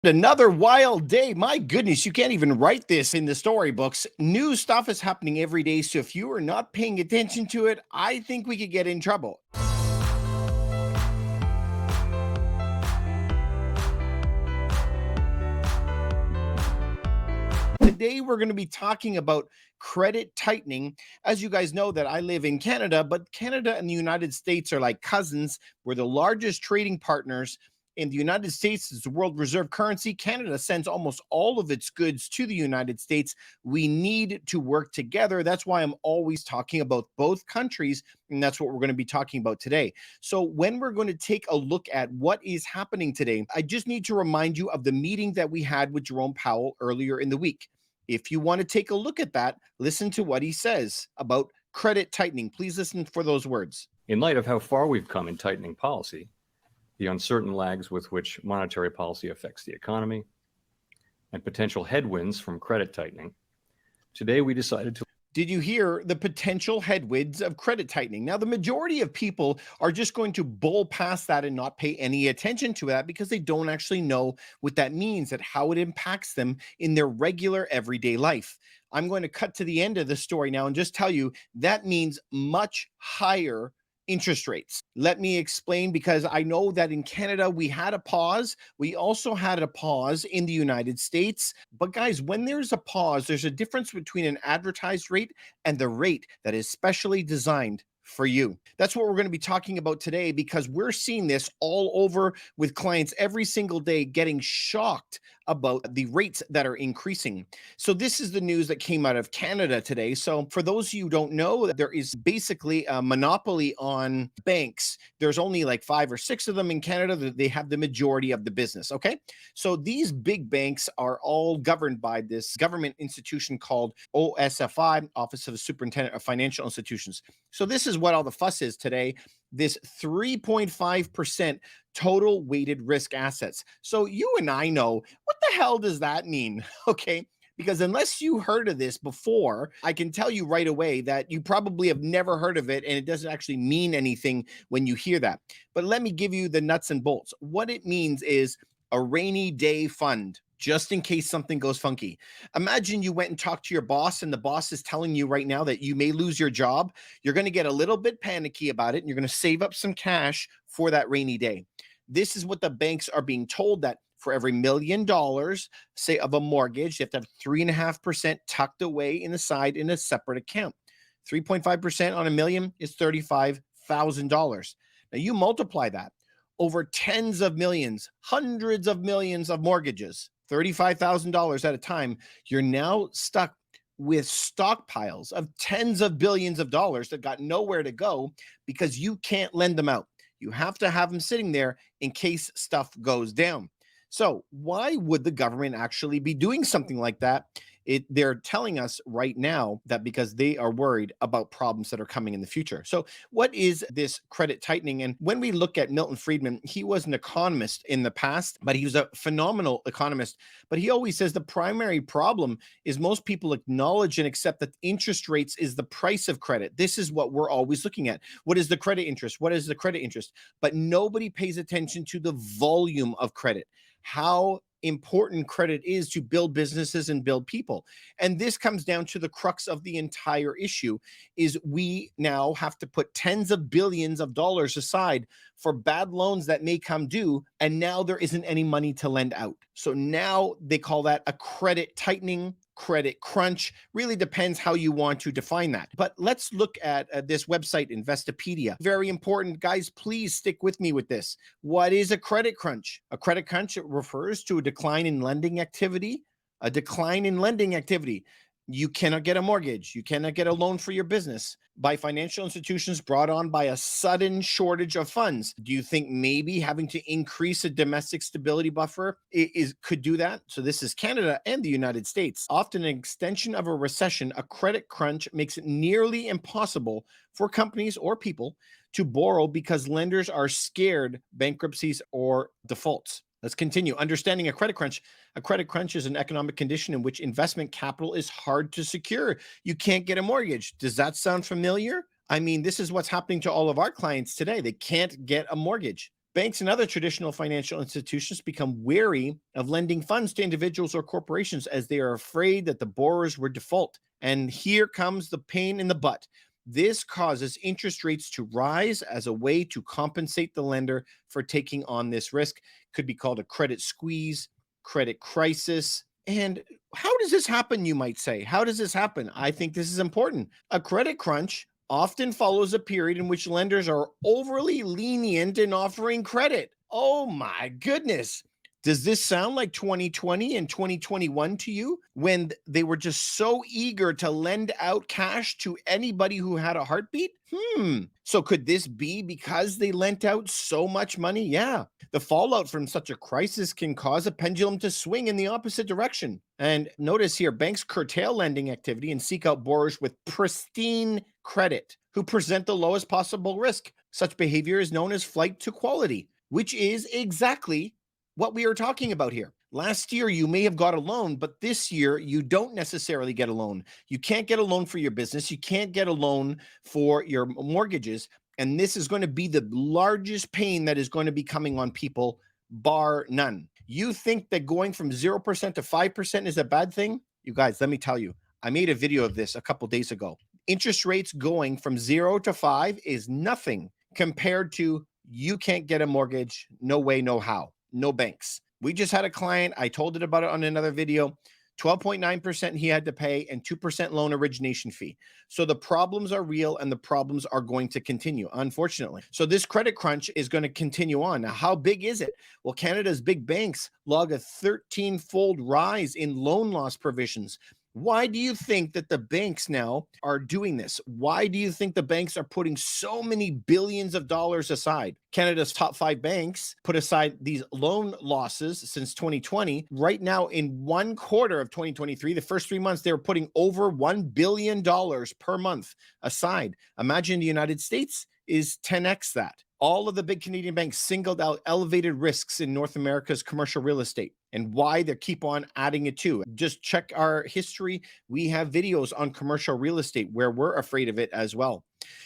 Another wild day. My goodness, you can't even write this in the storybooks. New stuff is happening every day. So if you are not paying attention to it, I think we could get in trouble. Today, we're going to be talking about credit tightening. As you guys know, that I live in Canada, but Canada and the United States are like cousins. We're the largest trading partners. In the United States, it's the world reserve currency. Canada sends almost all of its goods to the United States. We need to work together. That's why I'm always talking about both countries, and that's what we're going to be talking about today. So when we're going to take a look at what is happening today, I just need to remind you of the meeting that we had with Jerome Powell earlier in the week. If you want to take a look at that, listen to what he says about credit tightening. Please listen for those words. In light of how far we've come in tightening policy, the uncertain lags with which monetary policy affects the economy, and potential headwinds from credit tightening, today we decided to... Did you hear the potential headwinds of credit tightening? Now, the majority of people are just going to bull past that and not pay any attention to that because they don't actually know what that means and how it impacts them in their regular everyday life. I'm going to cut to the end of the story now and just tell you that means much higher interest rates. Let me explain, because I know that in Canada we had a pause. We also had a pause in the United States. But guys, when there's a pause, there's a difference between an advertised rate and the rate that is specially designed for you. That's what we're going to be talking about today, because we're seeing this all over with clients every single day getting shocked about the rates that are increasing. So this is the news that came out of Canada today. So for those of you who don't know, there is basically a monopoly on banks. There's only like 5 or 6 of them in Canada. They have the majority of the business. Okay. So these big banks are all governed by this government institution called OSFI, Office of the Superintendent of Financial Institutions. So this is what all the fuss is today. This 3.5% total weighted risk assets. So you and I know, what the hell does that mean? Okay. Because unless you heard of this before, I can tell you right away that you probably have never heard of it, and it doesn't actually mean anything when you hear that. But let me give you the nuts and bolts. What it means is a rainy day fund, just in case something goes funky. Imagine you went and talked to your boss, and the boss is telling you right now that you may lose your job. You're going to get a little bit panicky about it, and you're going to save up some cash for that rainy day. This is what the banks are being told, that for every $1 million, say, of a mortgage, you have to have 3.5% tucked away in the side in a separate account. 3.5% on $1 million is $35,000. Now you multiply that over tens of millions, hundreds of millions of mortgages, $35,000 at a time. You're now stuck with stockpiles of tens of billions of dollars that got nowhere to go because you can't lend them out. You have to have them sitting there in case stuff goes down. So why would the government actually be doing something like that? They're telling us right now that because they are worried about problems that are coming in the future. So what is this credit tightening? And when we look at Milton Friedman, he was an economist in the past, but he was a phenomenal economist. But he always says the primary problem is most people acknowledge and accept that interest rates is the price of credit. This is what we're always looking at. What is the credit interest? What is the credit interest? But nobody pays attention to the volume of credit, how important credit is to build businesses and build people. And this comes down to the crux of the entire issue, is we now have to put tens of billions of dollars aside for bad loans that may come due, and now there isn't any money to lend out. So now they call that a credit tightening, credit crunch. Really depends how you want to define that. But let's look at this website, Investopedia. Very important, guys, please stick with me with this. What is a credit crunch? A credit crunch refers to a decline in lending activity. A decline in lending activity. You cannot get a mortgage. You cannot get a loan for your business by financial institutions brought on by a sudden shortage of funds. Do you think maybe having to increase a domestic stability buffer could do that? So this is Canada and the United States. Often an extension of a recession, a credit crunch makes it nearly impossible for companies or people to borrow because lenders are scared bankruptcies or defaults. Let's continue. Understanding a credit crunch. A credit crunch is an economic condition in which investment capital is hard to secure. You can't get a mortgage. Does that sound familiar? I mean, this is what's happening to all of our clients today. They can't get a mortgage. Banks and other traditional financial institutions become wary of lending funds to individuals or corporations as they are afraid that the borrowers will default. And here comes the pain in the butt. This causes interest rates to rise as a way to compensate the lender for taking on this risk. Could be called a credit squeeze, credit crisis. And how does this happen, you might say? How does this happen? I think this is important. A credit crunch often follows a period in which lenders are overly lenient in offering credit. Oh my goodness. Does this sound like 2020 and 2021 to you when they were just so eager to lend out cash to anybody who had a heartbeat? So could this be because they lent out so much money? Yeah. The fallout from such a crisis can cause a pendulum to swing in the opposite direction. And notice here, banks curtail lending activity and seek out borrowers with pristine credit who present the lowest possible risk. Such behavior is known as flight to quality, which is exactly what we are talking about here. Last year, you may have got a loan, but this year, you don't necessarily get a loan. You can't get a loan for your business. You can't get a loan for your mortgages. And this is going to be the largest pain that is going to be coming on people, bar none. You think that going from 0% to 5% is a bad thing? You guys, let me tell you, I made a video of this a couple days ago. Interest rates going from 0 to 5 is nothing compared to you can't get a mortgage, no way, no how. No banks. We just had a client. I told it about it on another video. 12.9% he had to pay and 2% loan origination fee. So the problems are real and the problems are going to continue, unfortunately. So this credit crunch is going to continue on. Now, how big is it? Well, Canada's big banks log a 13-fold rise in loan loss provisions. Why do you think that the banks now are doing this? Why do you think the banks are putting so many billions of dollars aside? Canada's top 5 banks put aside these loan losses since 2020. Right now, in one quarter of 2023, the first 3 months, they were putting over $1 billion per month aside. Imagine the United States is 10x that. All of the big Canadian banks singled out elevated risks in North America's commercial real estate and why they keep on adding it to. Just check our history. We have videos on commercial real estate where we're afraid of it as well.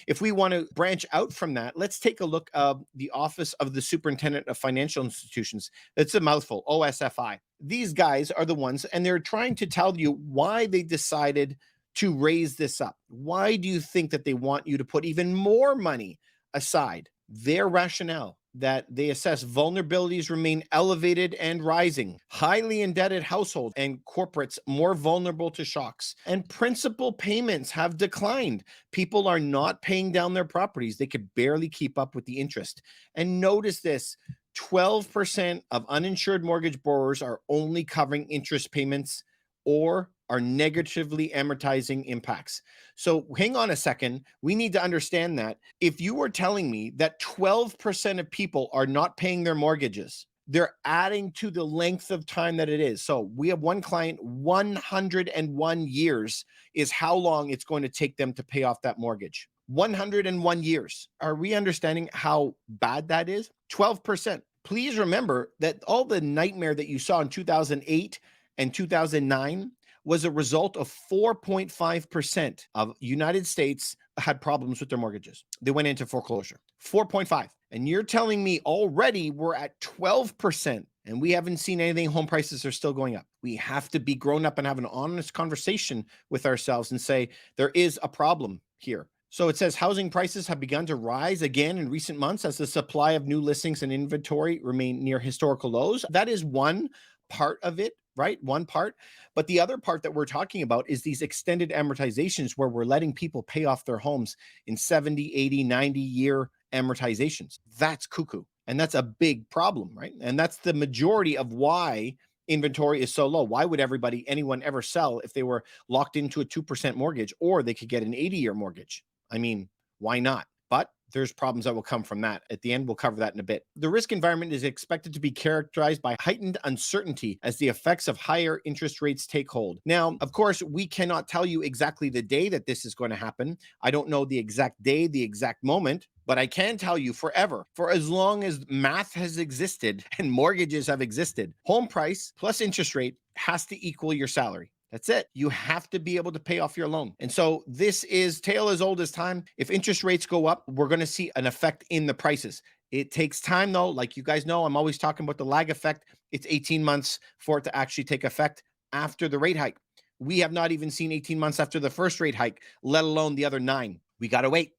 If we want to branch out from that, let's take a look at the Office of the Superintendent of Financial Institutions. It's a mouthful, OSFI. These guys are the ones, and they're trying to tell you why they decided to raise this up. Why do you think that they want you to put even more money aside? Their rationale that they assess vulnerabilities remain elevated and rising, highly indebted households and corporates more vulnerable to shocks, and principal payments have declined. People are not paying down their properties. They could barely keep up with the interest. And notice this, 12% of uninsured mortgage borrowers are only covering interest payments or are negatively amortizing impacts. So hang on a second. We need to understand that if you were telling me that 12% of people are not paying their mortgages, they're adding to the length of time that it is. So we have one client, 101 years is how long it's going to take them to pay off that mortgage. 101 years. Are we understanding how bad that is? 12%. Please remember that all the nightmare that you saw in 2008 and 2009 was a result of 4.5% of United States had problems with their mortgages. They went into foreclosure. 4.5. And you're telling me already we're at 12% and we haven't seen anything. Home prices are still going up. We have to be grown up and have an honest conversation with ourselves and say there is a problem here. So it says housing prices have begun to rise again in recent months as the supply of new listings and inventory remain near historical lows. That is one part of it, right? One part. But the other part that we're talking about is these extended amortizations where we're letting people pay off their homes in 70, 80, 90-year amortizations. That's cuckoo. And that's a big problem, right? And that's the majority of why inventory is so low. Why would anyone ever sell if they were locked into a 2% mortgage or they could get an 80-year mortgage? I mean, why not? But there's problems that will come from that. At the end, we'll cover that in a bit. The risk environment is expected to be characterized by heightened uncertainty as the effects of higher interest rates take hold. Now, of course, we cannot tell you exactly the day that this is going to happen. I don't know the exact day, the exact moment, but I can tell you forever, for as long as math has existed and mortgages have existed, home price plus interest rate has to equal your salary. That's it. You have to be able to pay off your loan. And so this is tale as old as time. If interest rates go up, we're going to see an effect in the prices. It takes time though. Like you guys know, I'm always talking about the lag effect. It's 18 months for it to actually take effect after the rate hike. We have not even seen 18 months after the first rate hike, let alone the other 9. We got to wait.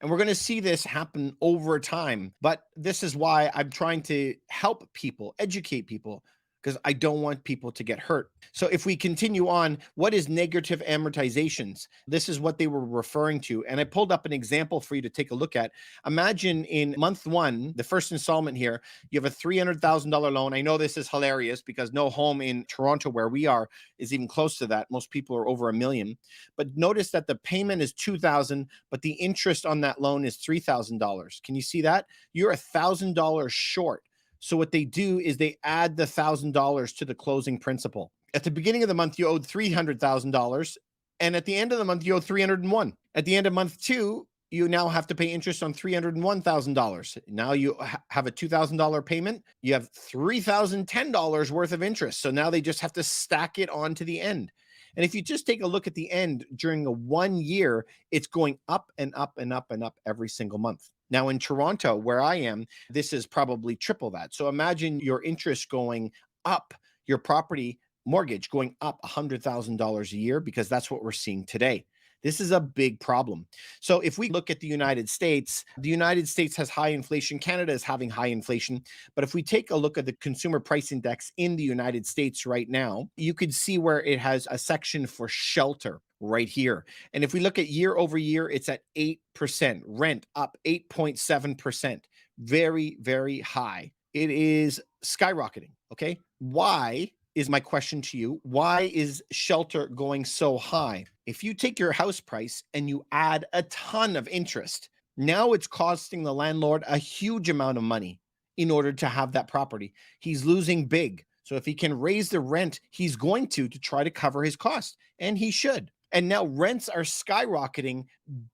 And we're going to see this happen over time. But this is why I'm trying to help people, educate people, because I don't want people to get hurt. So if we continue on, what is negative amortizations? This is what they were referring to. And I pulled up an example for you to take a look at. Imagine in month 1, the first installment here, you have a $300,000 loan. I know this is hilarious because no home in Toronto where we are is even close to that. Most people are over $1 million. But notice that the payment is $2,000, but the interest on that loan is $3,000. Can you see that? You're $1,000 short. So what they do is they add the $1,000 to the closing principal. At the beginning of the month, you owed $300,000. And at the end of the month, you owe 301. At the end of month 2, you now have to pay interest on $301,000. Now you have a $2,000 payment. You have $3,010 worth of interest. So now they just have to stack it on to the end. And if you just take a look at the end during a 1 year, it's going up and up and up and up every single month. Now in Toronto, where I am, this is probably triple that. So imagine your interest going up, your property mortgage going up $100,000 a year, because that's what we're seeing today. This is a big problem. So if we look at the United States has high inflation. Canada is having high inflation. But if we take a look at the consumer price index in the United States right now, you could see where it has a section for shelter right here. And if we look at year over year, it's at 8%, rent up 8.7%. Very, very high. It is skyrocketing. Okay. Why is my question to you? Why is shelter going so high? If you take your house price and you add a ton of interest, now it's costing the landlord a huge amount of money in order to have that property. He's losing big. So if he can raise the rent, he's going to try to cover his cost, and he should. And now rents are skyrocketing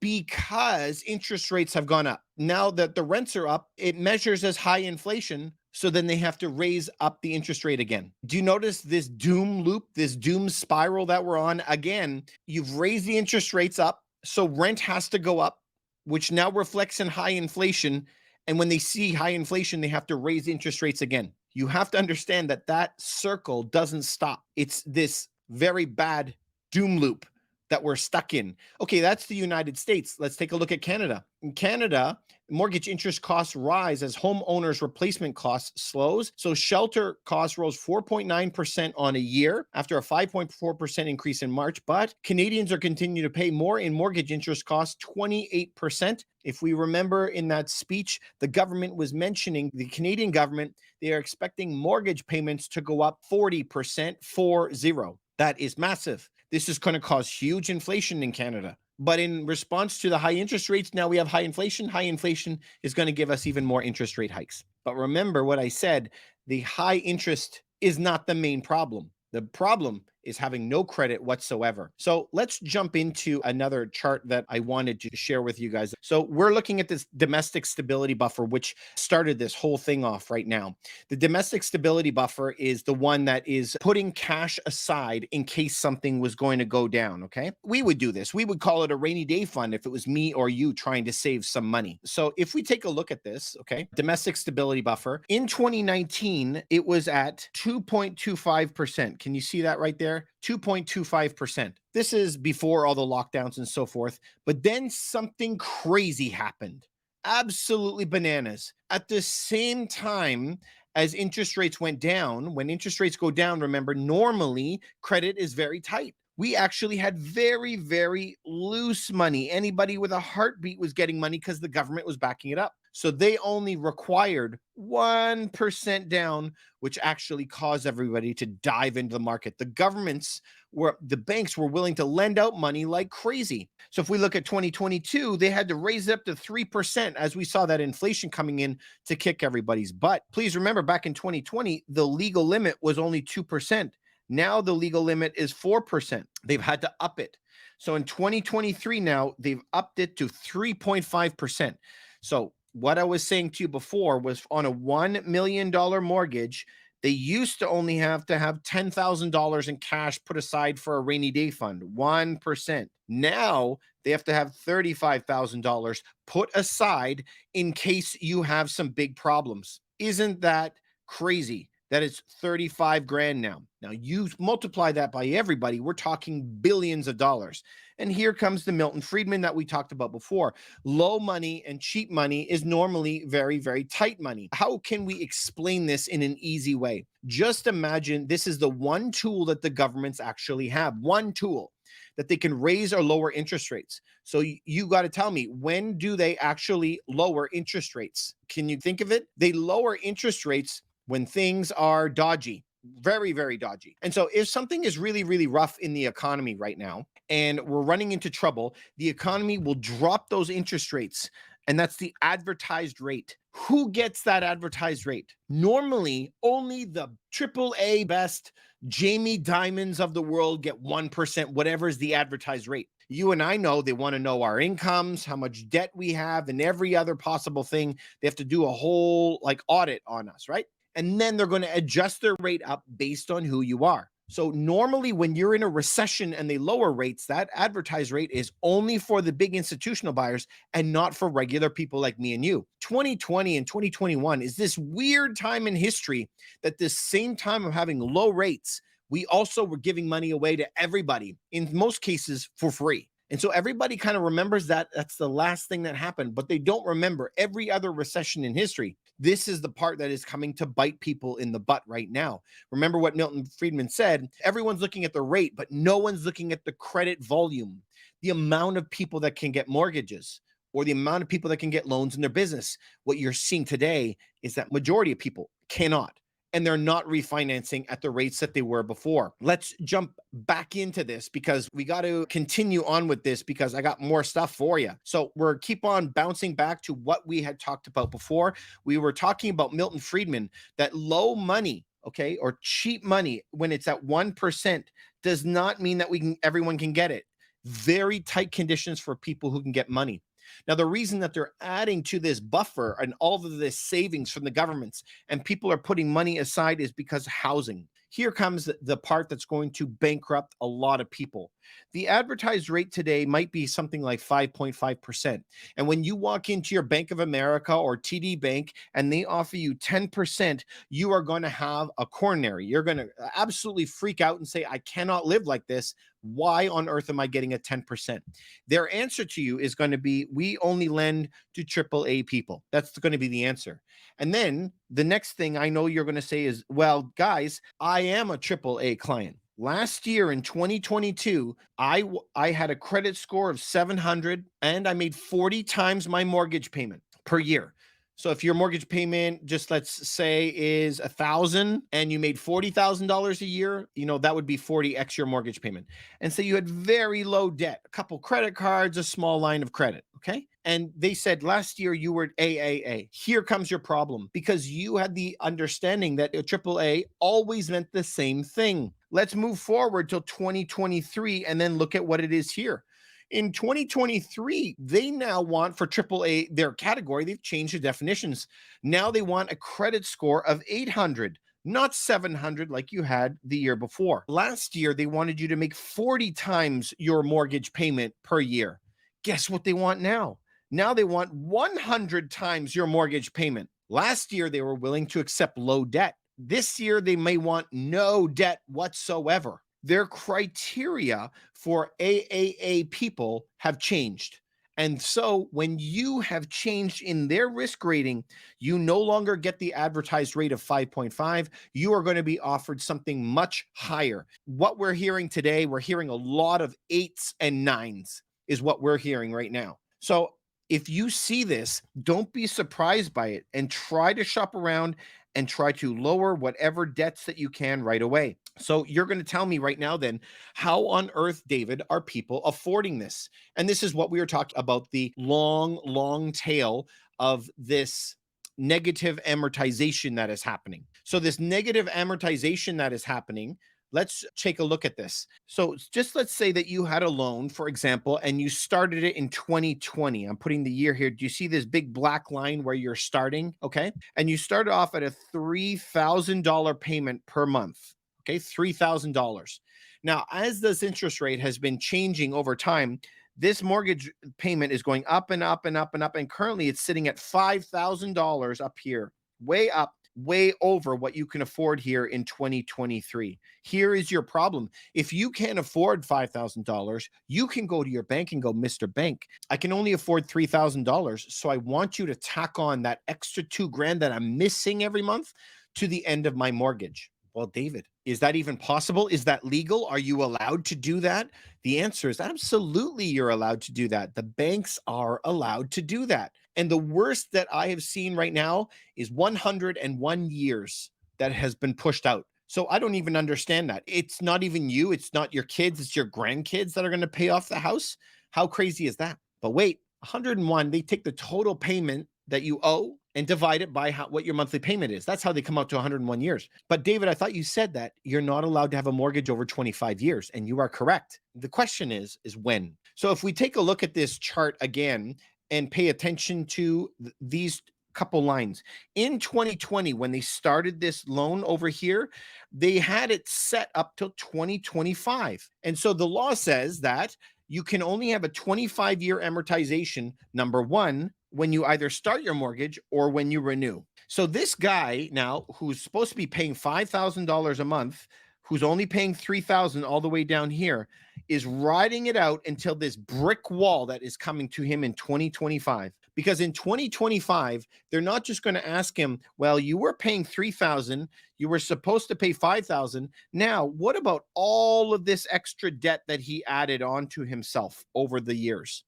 because interest rates have gone up. Now that the rents are up, it measures as high inflation. So then they have to raise up the interest rate again. Do you notice this doom loop, this doom spiral that we're on? Again, you've raised the interest rates up, so rent has to go up, which now reflects in high inflation. And when they see high inflation, they have to raise interest rates again. You have to understand that that circle doesn't stop. It's this very bad doom loop that we're stuck in. Okay, that's the United States. Let's take a look at Canada. In Canada, mortgage interest costs rise as homeowners' replacement costs slows. So shelter costs rose 4.9% on a year after a 5.4% increase in March. But Canadians are continuing to pay more in mortgage interest costs, 28%. If we remember in that speech, the government was mentioning, the Canadian government, they are expecting mortgage payments to go up 40%, 40. That is massive. This is going to cause huge inflation in Canada. But in response to the high interest rates, now we have high inflation. High inflation is going to give us even more interest rate hikes. But remember what I said, the high interest is not the main problem. The problem is having no credit whatsoever. So let's jump into another chart that I wanted to share with you guys. So we're looking at this domestic stability buffer, which started this whole thing off right now. The domestic stability buffer is the one that is putting cash aside in case something was going to go down, okay? We would do this. We would call it a rainy day fund if it was me or you trying to save some money. So if we take a look at this, okay, domestic stability buffer, in 2019, it was at 2.25%. Can you see that right there? 2.25%. This is before all the lockdowns and so forth. But then something crazy happened. Absolutely bananas. At the same time as interest rates went down, when interest rates go down, remember, normally credit is very tight. We actually had very, very loose money. Anybody with a heartbeat was getting money because the government was backing it up. So they only required 1% down, which actually caused everybody to dive into the market. The banks were willing to lend out money like crazy. So if we look at 2022, they had to raise it up to 3% as we saw that inflation coming in to kick everybody's butt. Please remember, back in 2020, the legal limit was only 2%. Now the legal limit is 4%. They've had to up it. So in 2023 now, they've upped it to 3.5%. So what I was saying to you before was on a $1 million mortgage, They used to only have to have $10,000 in cash put aside for a rainy day fund, 1%. Now they have to have $35,000 put aside in case you have some big problems. Isn't that crazy? That it's 35 grand now. Now you multiply that by everybody, we're talking billions of dollars. And here comes the Milton Friedman that we talked about before. Low money and cheap money is normally very, very tight money. How can we explain this in an easy way? Just imagine this is the one tool that the governments actually have, one tool that they can raise or lower interest rates. So you got to tell me, when do they actually lower interest rates? Can you think of it? They lower interest rates when things are dodgy, very, very dodgy. And so if something is really, really rough in the economy right now and we're running into trouble, the economy will drop those interest rates. And that's the advertised rate. Who gets that advertised rate? Normally, only the AAA best Jamie Dimons of the world get 1%, whatever is the advertised rate. You and I know they want to know our incomes, how much debt we have, and every other possible thing. They have to do a whole audit on us, right? And then they're going to adjust their rate up based on who you are. So normally when you're in a recession and they lower rates, that advertised rate is only for the big institutional buyers and not for regular people like me and you. 2020 and 2021 is this weird time in history that this same time of having low rates, we also were giving money away to everybody, in most cases for free. And so everybody kind of remembers that that's the last thing that happened, but they don't remember every other recession in history. This is the part that is coming to bite people in the butt right now. Remember what Milton Friedman said, everyone's looking at the rate, but no one's looking at the credit volume, the amount of people that can get mortgages or the amount of people that can get loans in their business. What you're seeing today is that majority of people cannot, and they're not refinancing at the rates that they were before. Let's jump back into this because we got to continue on with this because I got more stuff for you. So we're keep on bouncing back to what we had talked about before. We were talking about Milton Friedman, that low money, okay, or cheap money when it's at 1% does not mean that everyone can get it. Very tight conditions for people who can get money. Now, the reason that they're adding to this buffer and all of this savings from the governments and people are putting money aside is because housing. Here comes the part that's going to bankrupt a lot of people. The advertised rate today might be something like 5.5%. And when you walk into your Bank of America or TD Bank and they offer you 10%, you are going to have a coronary. You're going to absolutely freak out and say, I cannot live like this. Why on earth am I getting a 10%? Their answer to you is going to be, we only lend to AAA people. That's going to be the answer. And then the next thing I know you're going to say is, well, guys, I am a AAA client. Last year in 2022, I had a credit score of 700 and I made 40 times my mortgage payment per year. So if your mortgage payment, just let's say, is 1,000 and you made $40,000 a year, that would be 40x your mortgage payment. And so you had very low debt, a couple credit cards, a small line of credit. Okay. And they said last year you were AAA. Here comes your problem because you had the understanding that a AAA always meant the same thing. Let's move forward till 2023 and then look at what it is here. In 2023, they now want for AAA, their category, they've changed the definitions. Now they want a credit score of 800, not 700 like you had the year before. Last year, they wanted you to make 40 times your mortgage payment per year. Guess what they want now? Now they want 100 times your mortgage payment. Last year, they were willing to accept low debt. This year, they may want no debt whatsoever. Their criteria for AAA people have changed. And so when you have changed in their risk rating, you no longer get the advertised rate of 5.5. You are going to be offered something much higher. What we're hearing today, we're hearing a lot of 8s and 9s is what we're hearing right now. So if you see this, don't be surprised by it and try to shop around and try to lower whatever debts that you can right away. So you're going to tell me right now then, how on earth, David, are people affording this? And this is what we were talking about, the long tail of this negative amortization that is happening. So this negative amortization that is happening, Let's take a look at this. So just let's say that you had a loan, for example, and you started it in 2020. I'm putting the year here. Do you see this big black line where you're starting? Okay. And you started off at a $3,000 payment per month. Okay. $3,000. Now, as this interest rate has been changing over time, this mortgage payment is going up and up and up and up. And currently it's sitting at $5,000 up here, way up, way over what you can afford here in 2023. Here is your problem. If you can't afford $5,000, you can go to your bank and go, Mr. Bank, I can only afford $3,000. So I want you to tack on that extra $2,000 that I'm missing every month to the end of my mortgage. Well, David, is that even possible? Is that legal? Are you allowed to do that? The answer is absolutely you're allowed to do that. The banks are allowed to do that. And the worst that I have seen right now is 101 years that has been pushed out. So I don't even understand that. It's not even you, it's not your kids, it's your grandkids that are going to pay off the house. How crazy is that? But wait, 101, they take the total payment that you owe and divide it by what your monthly payment is. That's how they come out to 101 years. But David, I thought you said that you're not allowed to have a mortgage over 25 years, and you are correct. The question is when? So if we take a look at this chart again and pay attention to these couple lines. In 2020, when they started this loan over here, they had it set up till 2025. And so the law says that you can only have a 25-year amortization, number one, when you either start your mortgage or when you renew. So this guy now, who's supposed to be paying $5,000 a month, who's only paying $3,000 all the way down here, is riding it out until this brick wall that is coming to him in 2025. Because in 2025, they're not just going to ask him, well, you were paying $3,000, you were supposed to pay $5,000. Now, what about all of this extra debt that he added on to himself over the years?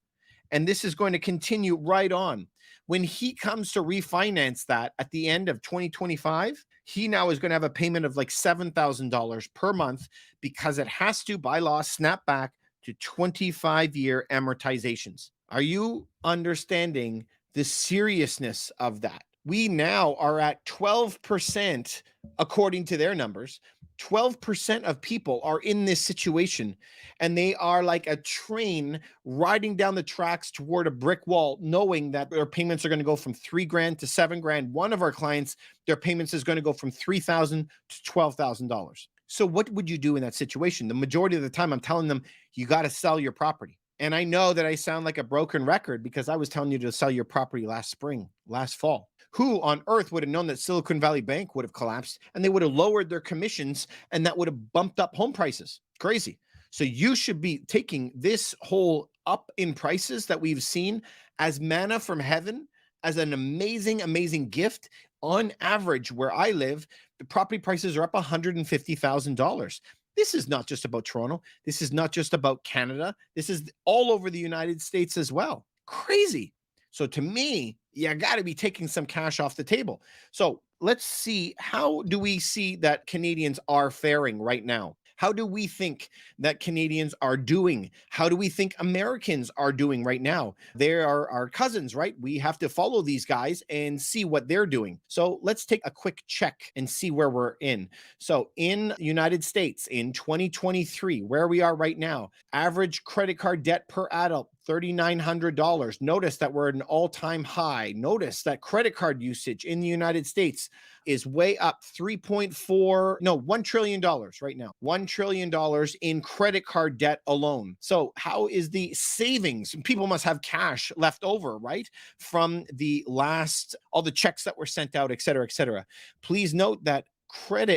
And this is going to continue right on. When he comes to refinance that at the end of 2025, he now is going to have a payment of like $7,000 per month because it has to, by law, snap back to 25-year amortizations. Are you understanding the seriousness of that? We now are at 12%, according to their numbers. 12% of people are in this situation, and they are like a train riding down the tracks toward a brick wall, knowing that their payments are going to go from $3,000 to $7,000. One of our clients, their payments is going to go from $3,000 to $12,000. So what would you do in that situation? The majority of the time, I'm telling them, you got to sell your property. And I know that I sound like a broken record because I was telling you to sell your property last spring, last fall. Who on earth would have known that Silicon Valley Bank would have collapsed and they would have lowered their commissions and that would have bumped up home prices? Crazy. So you should be taking this whole up in prices that we've seen as manna from heaven, as an amazing, amazing gift. On average, where I live, the property prices are up $150,000. This is not just about Toronto. This is not just about Canada. This is all over the United States as well. Crazy. So to me, you got to be taking some cash off the table. So let's see, how do we see that Canadians are faring right now? How do we think that Canadians are doing? How do we think Americans are doing right now? They are our cousins, right? We have to follow these guys and see what they're doing. So let's take a quick check and see where we're in. So in the United States in 2023, where we are right now, average credit card debt per adult, $3,900. Notice that we're at an all-time high. Notice that credit card usage in the United States is way up $1 trillion right now. $1 trillion in credit card debt alone. So how is the savings? People must have cash left over, right? From all the checks that were sent out, et cetera, et cetera. Please note that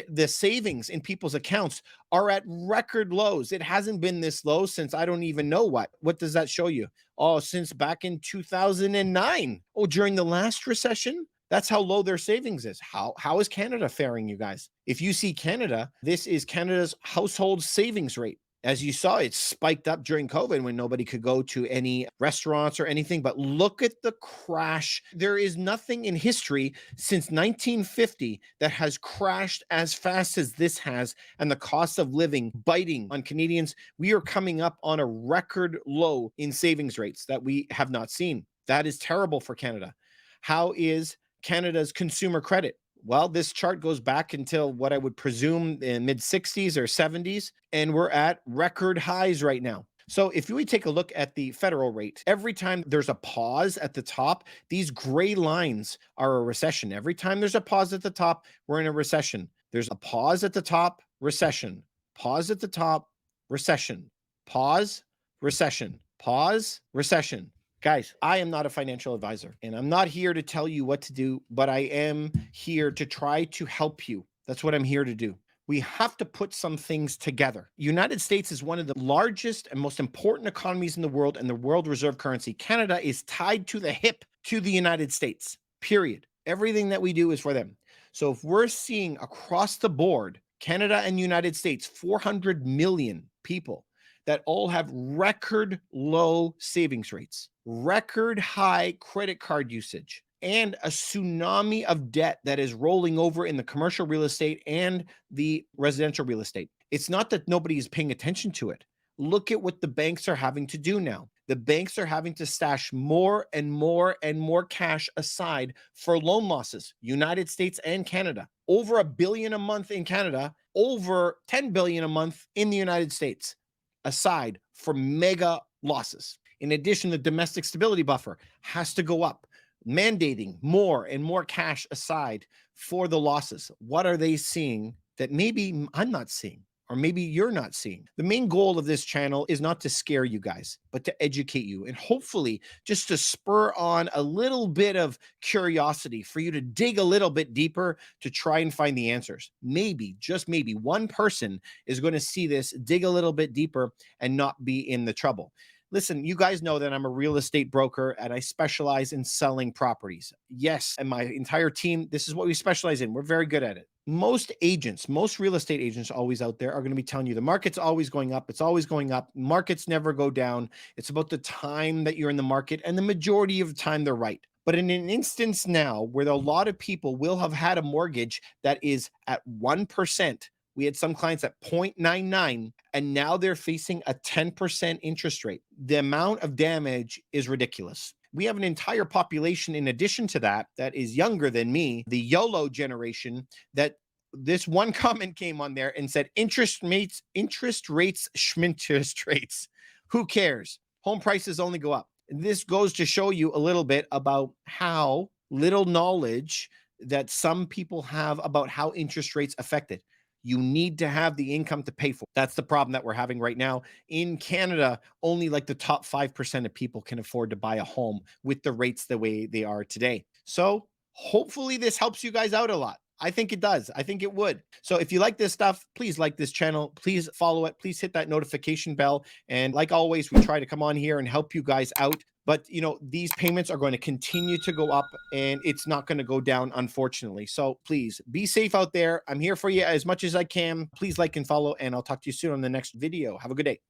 the savings in people's accounts are at record lows. It hasn't been this low since I don't even know what. What does that show you? Oh, since back in 2009. Oh, during the last recession? That's how low their savings is. How is Canada faring, you guys? If you see Canada, this is Canada's household savings rate. As you saw, it spiked up during COVID when nobody could go to any restaurants or anything. But look at the crash. There is nothing in history since 1950 that has crashed as fast as this has, and the cost of living biting on Canadians. We are coming up on a record low in savings rates that we have not seen. That is terrible for Canada. How is Canada's consumer credit? Well, this chart goes back until what I would presume in mid 60s or 70s, and we're at record highs right now. So if we take a look at the federal rate, every time there's a pause at the top, these gray lines are a recession. Every time there's a pause at the top, we're in a recession. There's a pause at the top, recession. Pause at the top, recession. Pause, recession. Pause, recession. Guys, I am not a financial advisor, and I'm not here to tell you what to do, but I am here to try to help you. That's what I'm here to do. We have to put some things together. United States is one of the largest and most important economies in the world, and the world reserve currency. Canada is tied to the hip to the United States, period. Everything that we do is for them. So if we're seeing across the board, Canada and United States, 400 million people that all have record low savings rates, record high credit card usage, and a tsunami of debt that is rolling over in the commercial real estate and the residential real estate. It's not that nobody is paying attention to it. Look at what the banks are having to do now. The banks are having to stash more and more and more cash aside for loan losses, United States and Canada. Over $1 billion a month in Canada, over $10 billion a month in the United States, aside for mega losses. In addition, the domestic stability buffer has to go up, mandating more and more cash aside for the losses. What are they seeing that maybe I'm not seeing, or maybe you're not seeing? The main goal of this channel is not to scare you guys, but to educate you, and hopefully just to spur on a little bit of curiosity for you to dig a little bit deeper to try and find the answers. Maybe, just maybe, one person is going to see this, dig a little bit deeper, and not be in the trouble. Listen, you guys know that I'm a real estate broker and I specialize in selling properties. Yes, and my entire team, this is what we specialize in. We're very good at it. Most agents, most real estate agents always out there are going to be telling you the market's always going up. It's always going up. Markets never go down. It's about the time that you're in the market, and the majority of the time they're right. But in an instance now where a lot of people will have had a mortgage that is at 1%, we had some clients at 0.99, and now they're facing a 10% interest rate. The amount of damage is ridiculous. We have an entire population in addition to that that is younger than me, the YOLO generation, that this one comment came on there and said, interest rates, schminterest rates. Who cares? Home prices only go up. This goes to show you a little bit about how little knowledge that some people have about how interest rates affect it. You need to have the income to pay for it. That's the problem that we're having right now. In Canada, only like the top 5% of people can afford to buy a home with the rates the way they are today. So hopefully this helps you guys out a lot. I think it does. I think it would. So if you like this stuff, please like this channel. Please follow it. Please hit that notification bell. And like always, we try to come on here and help you guys out. But, you know, these payments are going to continue to go up, and it's not going to go down, unfortunately. So please be safe out there. I'm here for you as much as I can. Please like and follow, and I'll talk to you soon on the next video. Have a good day.